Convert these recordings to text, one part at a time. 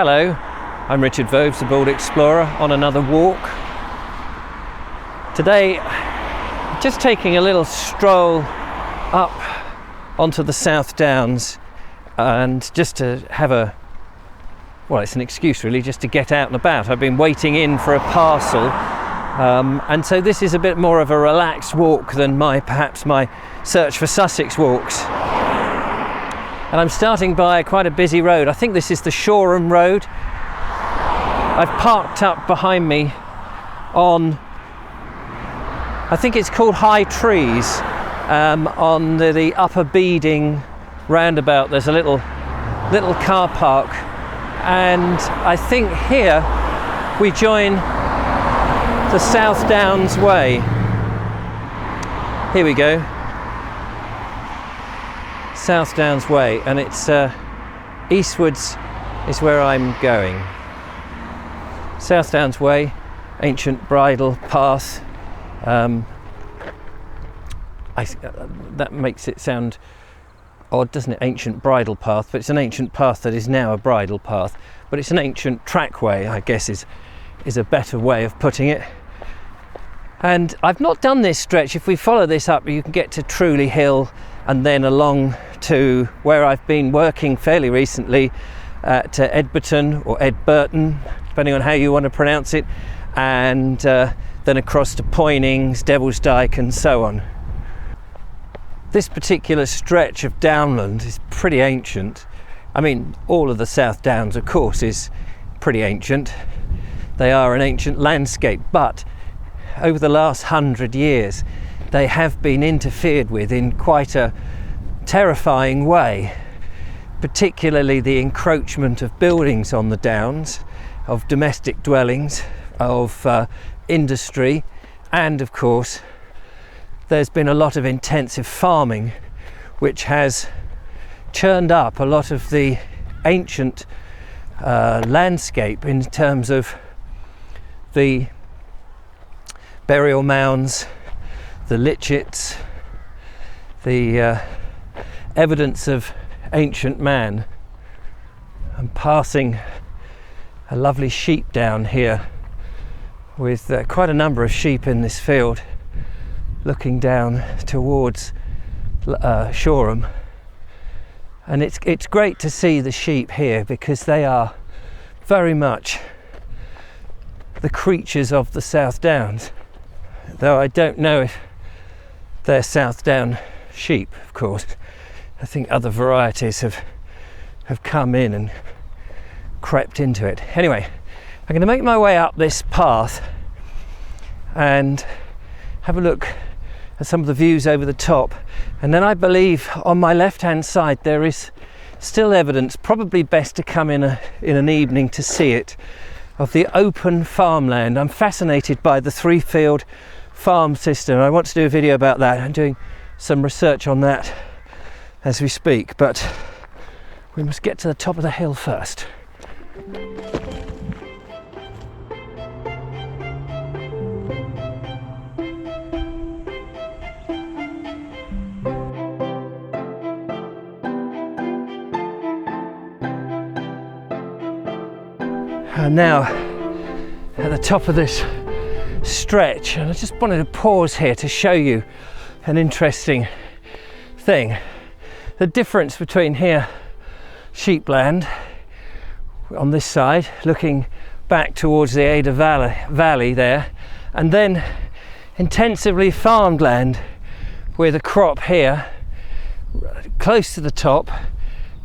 Hello, I'm Richard Vobes, the Bold Explorer, on another walk. Today, just taking a little stroll up onto the South Downs, and just to have it's an excuse really, just to get out and about. I've been waiting in for a parcel, and so this is a bit more of a relaxed walk than perhaps my search for Sussex walks. And I'm starting by quite a busy road. I think this is the Shoreham Road. I've parked up behind me on, I think it's called High Trees, on the Upper Beeding roundabout. There's a little car park, and I think here we join the South Downs Way. Here we go. South Downs Way, and it's eastwards is where I'm going. South Downs Way, ancient bridle path. That makes it sound odd, doesn't it? Ancient bridle path, but it's an ancient path that is now a bridle path. But it's an ancient trackway, I guess is a better way of putting it. And I've not done this stretch. If we follow this up, you can get to Truleigh Hill and then along to where I've been working fairly recently at Edberton or Edberton, depending on how you want to pronounce it, and then across to Poynings, Devil's Dyke and so on. This particular stretch of downland is pretty ancient. I mean, all of the South Downs, of course, is pretty ancient. They are an ancient landscape, but over the last 100 years, they have been interfered with in quite a terrifying way, particularly the encroachment of buildings on the downs, of domestic dwellings, of industry, and of course there's been a lot of intensive farming which has churned up a lot of the ancient landscape in terms of the burial mounds, the lychets, the evidence of ancient man. I'm passing a lovely sheep down here with quite a number of sheep in this field, looking down towards Shoreham. And it's great to see the sheep here because they are very much the creatures of the South Downs, though I don't know if they're South Down sheep, of course. I think other varieties have come in and crept into it. Anyway, I'm going to make my way up this path and have a look at some of the views over the top, and then I believe on my left hand side there is still evidence, probably best to come in an evening to see it, of the open farmland. I'm fascinated by the 3-field farm system. I want to do a video about that. I'm doing some research on that as we speak, but we must get to the top of the hill first. And now at the top of this stretch, and I just wanted to pause here to show you an interesting thing. The difference between here, sheepland on this side, looking back towards the Ada Valley there, and then intensively farmed land with a crop here close to the top,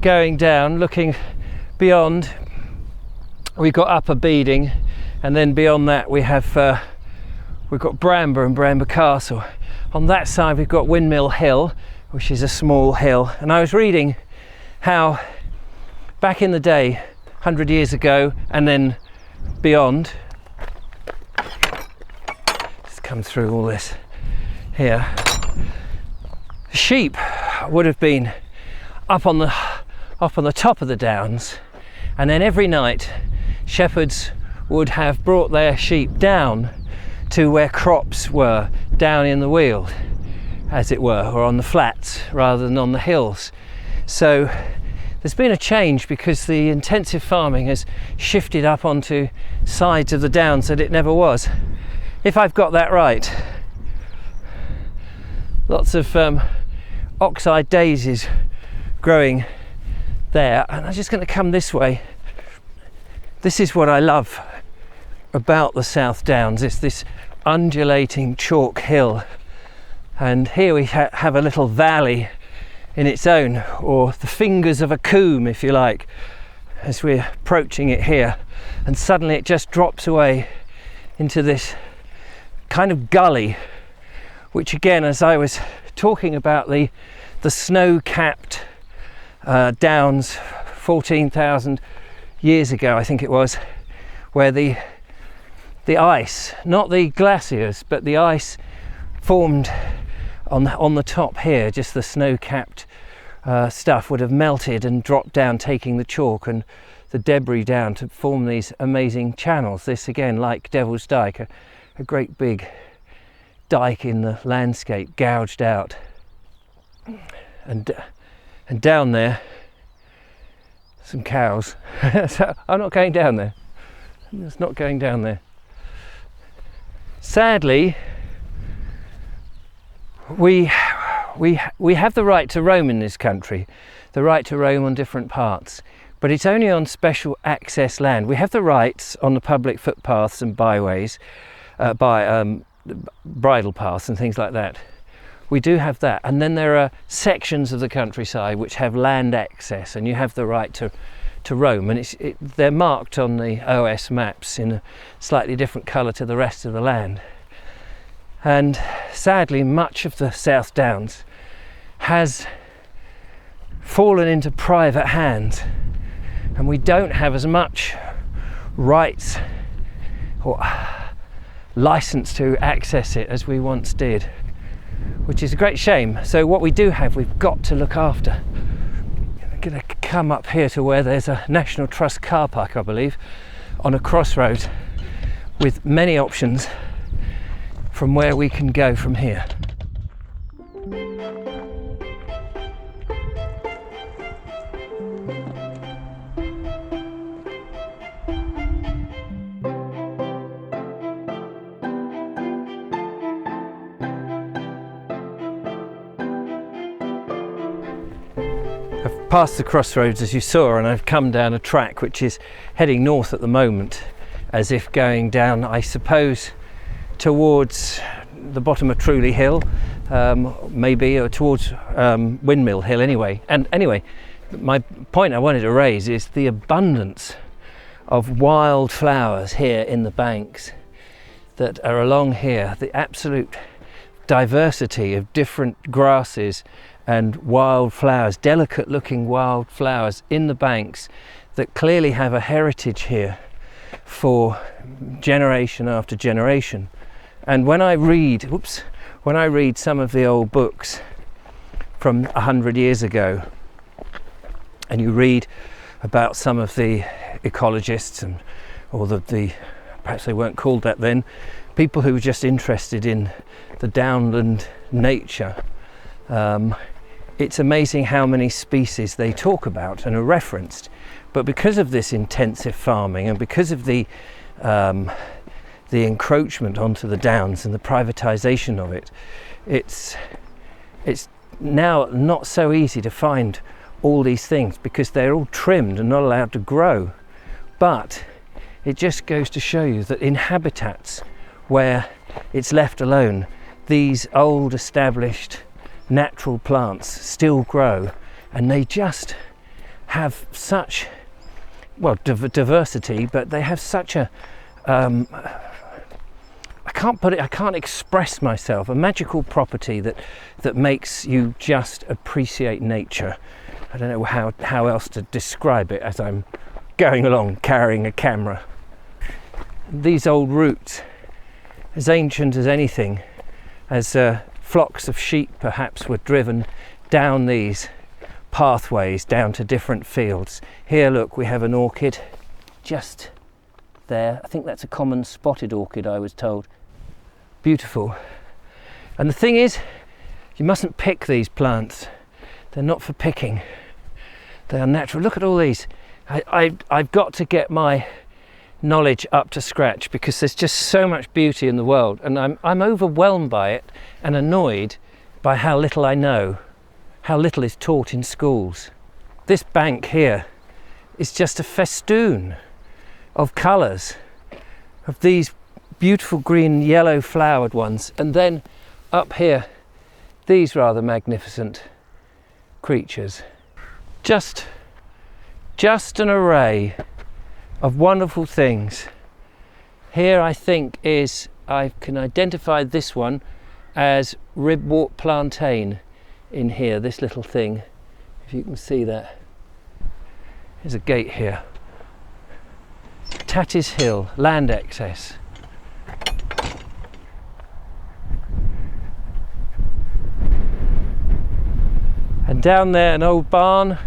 going down, looking beyond. We've got Upper Beeding, and then beyond that we've got Bramber and Bramber Castle. On that side we've got Windmill Hill, which is a small hill. And I was reading how back in the day, 100 years ago and then beyond, let's come through all this here, sheep would have been up on the top of the downs, and then every night shepherds would have brought their sheep down to where crops were, down in the weald, as it were, or on the flats rather than on the hills. So there's been a change because the intensive farming has shifted up onto sides of the downs that it never was. If I've got that right. Lots of oxeye daisies growing there, and I'm just going to come this way. This is what I love about the South Downs. It's this undulating chalk hill, and here we have a little valley in its own, or the fingers of a comb if you like, as we're approaching it here, and suddenly it just drops away into this kind of gully, which again, as I was talking about the snow-capped downs 14,000 years ago, I think it was, where the ice, not the glaciers, but the ice formed on the top here, just the snow-capped stuff would have melted and dropped down, taking the chalk and the debris down to form these amazing channels. This again, like Devil's Dyke, a great big dike in the landscape, gouged out, and down there some cows. So I'm not going down there. I'm just not going down there. Sadly, we have the right to roam in this country, the right to roam on different parts, but it's only on special access land. We have the rights on the public footpaths and byways, bridle paths and things like that. We do have that, and then there are sections of the countryside which have land access, and you have the right to roam, and they're marked on the OS maps in a slightly different colour to the rest of the land. And sadly, much of the South Downs has fallen into private hands, and we don't have as much rights or license to access it as we once did, which is a great shame. So what we do have, we've got to look after. I'm going to come up here to where there's a National Trust car park, I believe, on a crossroads with many options from where we can go from here. I've passed the crossroads as you saw, and I've come down a track which is heading north at the moment, as if going down, I suppose, towards the bottom of Truleigh Hill, maybe, or towards Windmill Hill anyway. And anyway, my point I wanted to raise is the abundance of wild flowers here in the banks that are along here, the absolute diversity of different grasses and wild flowers, delicate looking wild flowers in the banks that clearly have a heritage here for generation after generation. And when I read some of the old books from 100 years ago, and you read about some of the ecologists or the perhaps they weren't called that then, people who were just interested in the downland nature, it's amazing how many species they talk about and are referenced. But because of this intensive farming and because of the encroachment onto the downs and the privatisation of it, it's now not so easy to find all these things because they're all trimmed and not allowed to grow. But it just goes to show you that in habitats where it's left alone, these old established natural plants still grow, and they just have such, well, diversity, but they have such a I can't express myself, a magical property that makes you just appreciate nature. I don't know how else to describe it as I'm going along carrying a camera. These old roots, as ancient as anything, as flocks of sheep perhaps were driven down these pathways down to different fields. Here, look, we have an orchid just there. I think that's a common spotted orchid, I was told. Beautiful. And the thing is, you mustn't pick these plants. They're not for picking. They are natural. Look at all these. I've got to get my knowledge up to scratch because there's just so much beauty in the world, and I'm overwhelmed by it and annoyed by how little I know, how little is taught in schools. This bank here is just a festoon of colours, of these beautiful green, yellow flowered ones, and then up here these rather magnificent creatures. Just an array of wonderful things. Here I think I can identify this one as ribwort plantain in here, this little thing, if you can see that. There's a gate here. Tatty's Hill, land excess. And down there an old barn,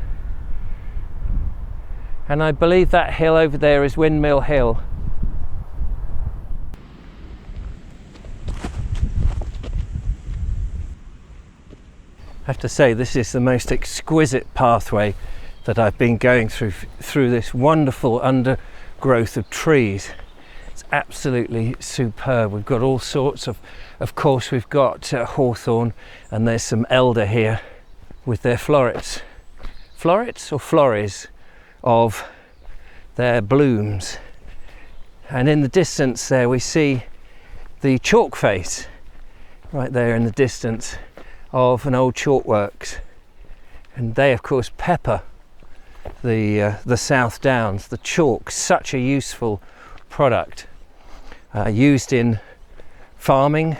and I believe that hill over there is Windmill Hill. I have to say, this is the most exquisite pathway that I've been going through this wonderful undergrowth of trees. It's absolutely superb. We've got all sorts of course we've got hawthorn, and there's some elder here with their florets or florries of their blooms. And in the distance there we see the chalk face right there in the distance of an old chalk works, and they of course pepper the South Downs. The chalk, such a useful product, used in farming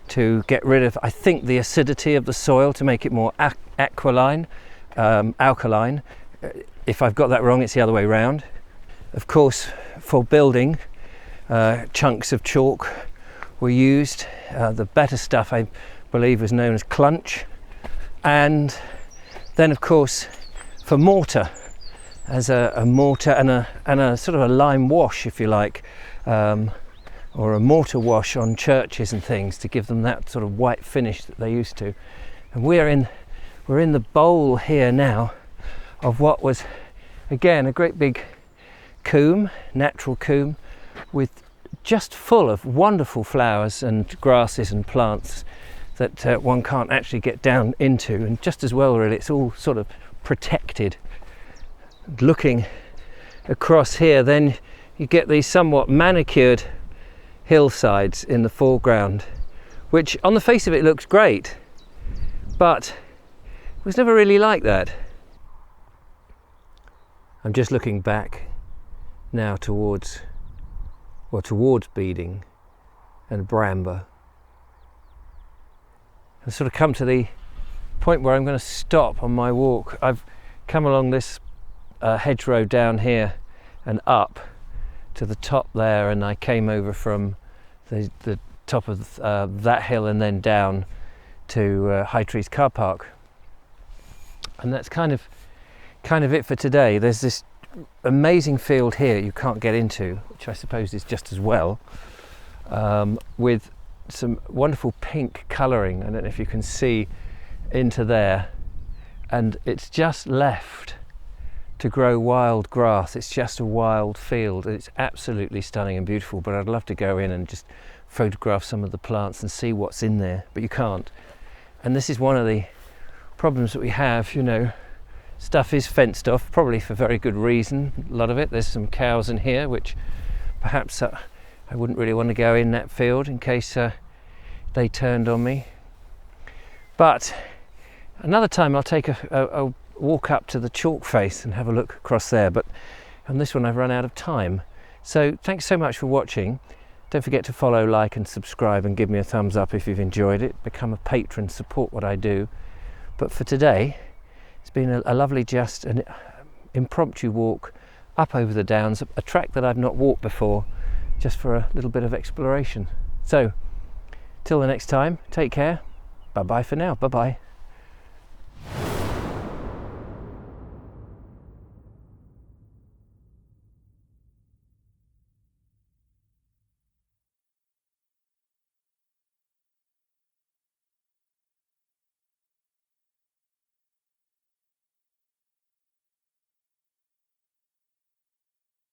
to get rid of, I think, the acidity of the soil, to make it more alkaline. If I've got that wrong, it's the other way round. Of course, for building, chunks of chalk were used. The better stuff, I believe, was known as clunch. And then of course for mortar, as a mortar and a sort of a lime wash, if you like, or a mortar wash on churches and things, to give them that sort of white finish that they used to. And we're in the bowl here now of what was, again, a great big coombe, natural coombe, with just full of wonderful flowers and grasses and plants that one can't actually get down into, and just as well really, it's all sort of protected. Looking across here, then you get these somewhat manicured hillsides in the foreground, which on the face of it looks great, but it was never really like that. I'm just looking back now towards Beeding and Bramber. I've sort of come to the point where I'm going to stop on my walk. I've come along this hedgerow down here and up to the top there, and I came over from the top of that hill and then down to High Trees car park. And that's kind of it for today. There's this amazing field here you can't get into, which I suppose is just as well, with some wonderful pink colouring. I don't know if you can see into there, and it's just left to grow wild grass. It's just a wild field. It's absolutely stunning and beautiful, but I'd love to go in and just photograph some of the plants and see what's in there, but you can't. And this is one of the problems that we have, you know. Stuff is fenced off, probably for very good reason, a lot of it. There's some cows in here, which perhaps I wouldn't really want to go in that field in case they turned on me. But another time I'll take a walk up to the chalk face and have a look across there, but on this one I've run out of time. So thanks so much for watching. Don't forget to follow, like and subscribe, and give me a thumbs up if you've enjoyed it. Become a patron, support what I do. But for today, it's been a lovely, just an impromptu walk up over the downs, a track that I've not walked before, just for a little bit of exploration. So till the next time, take care. Bye bye for now. Bye bye.